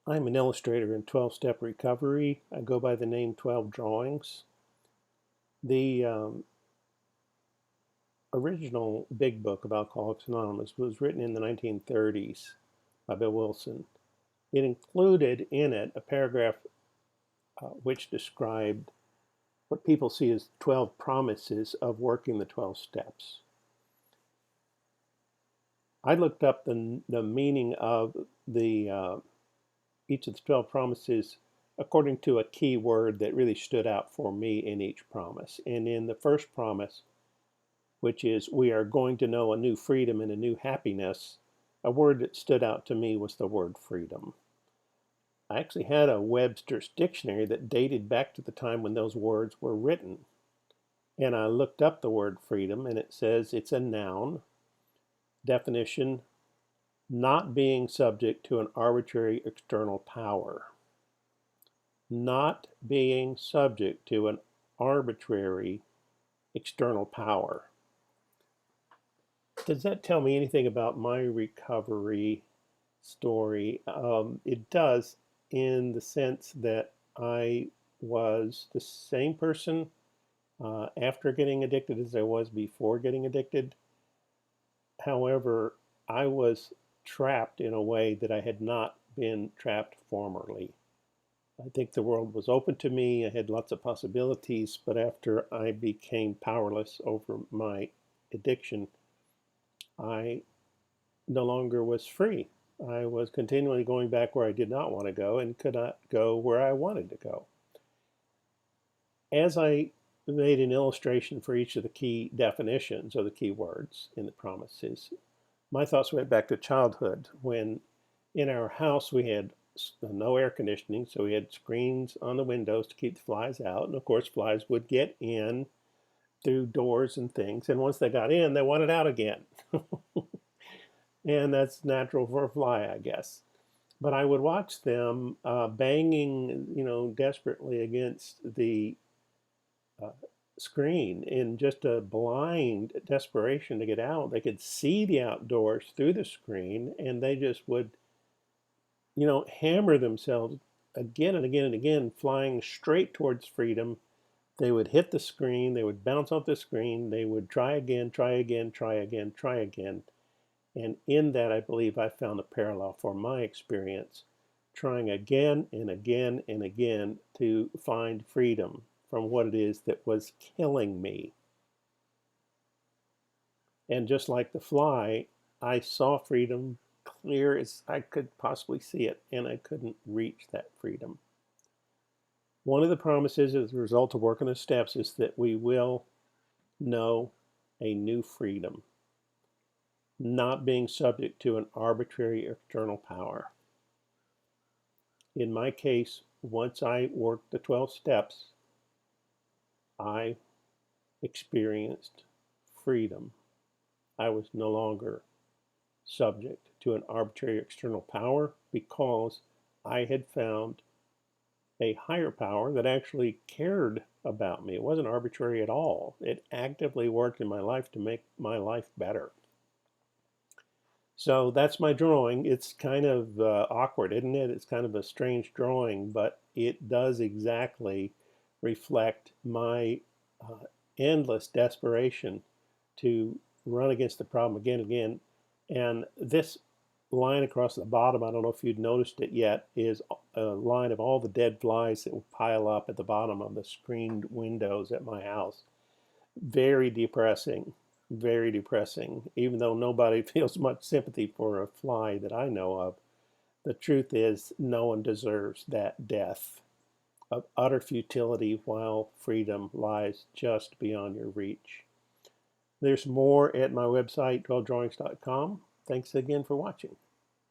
I'm an illustrator in 12-step recovery. I go by the name 12Drawings. The original big book of Alcoholics Anonymous was written in the 1930s by Bill Wilson. It included in it a paragraph which described what people see as 12 promises of working the 12 steps. I looked up the meaning of each of the 12 promises according to a key word that really stood out for me in each promise. And in the first promise, which is we are going to know a new freedom and a new happiness, a word that stood out to me was the word freedom. I actually had a Webster's dictionary that dated back to the time when those words were written. And I looked up the word freedom, and it says it's a noun. Definition: not being subject to an arbitrary external power. Not being subject to an arbitrary external power. Does that tell me anything about my recovery story? It does, in the sense that I was the same person after getting addicted as I was before getting addicted. However, I was trapped in a way that I had not been trapped formerly. I think the world was open to me. I had lots of possibilities, but after I became powerless over my addiction, I no longer was free. I was continually going back where I did not want to go and could not go where I wanted to go. As I made an illustration for each of the key definitions or the key words in the promises, my thoughts went back to childhood when in our house we had no air conditioning, so we had screens on the windows to keep the flies out. And of course, flies would get in through doors and things. And once they got in, they wanted out again. And that's natural for a fly, I guess. But I would watch them banging, desperately against the uh, screen in just a blind desperation to get out. They could see the outdoors through the screen, and they just would, hammer themselves again and again and again, flying straight towards freedom. They would hit the screen, they would bounce off the screen, they would try again, try again, try again, try again. And in that, I believe I found a parallel for my experience, trying again and again and again to find freedom from what it is that was killing me. And just like the fly, I saw freedom clear as I could possibly see it, and I couldn't reach that freedom. One of the promises as a result of working the steps is that we will know a new freedom, not being subject to an arbitrary external power. In my case, once I worked the 12 steps, I experienced freedom. I was no longer subject to an arbitrary external power because I had found a higher power that actually cared about me. It wasn't arbitrary at all. It actively worked in my life to make my life better. So that's my drawing. It's kind of awkward, isn't it? It's kind of a strange drawing, but it does exactly reflect my endless desperation to run against the problem again and again. And this line across the bottom, I don't know if you'd noticed it yet, is a line of all the dead flies that will pile up at the bottom of the screened windows at my house. Very depressing, very depressing. Even though nobody feels much sympathy for a fly that I know of, the truth is no one deserves that death of utter futility while freedom lies just beyond your reach. There's more at my website, 12drawings.com. Thanks again for watching.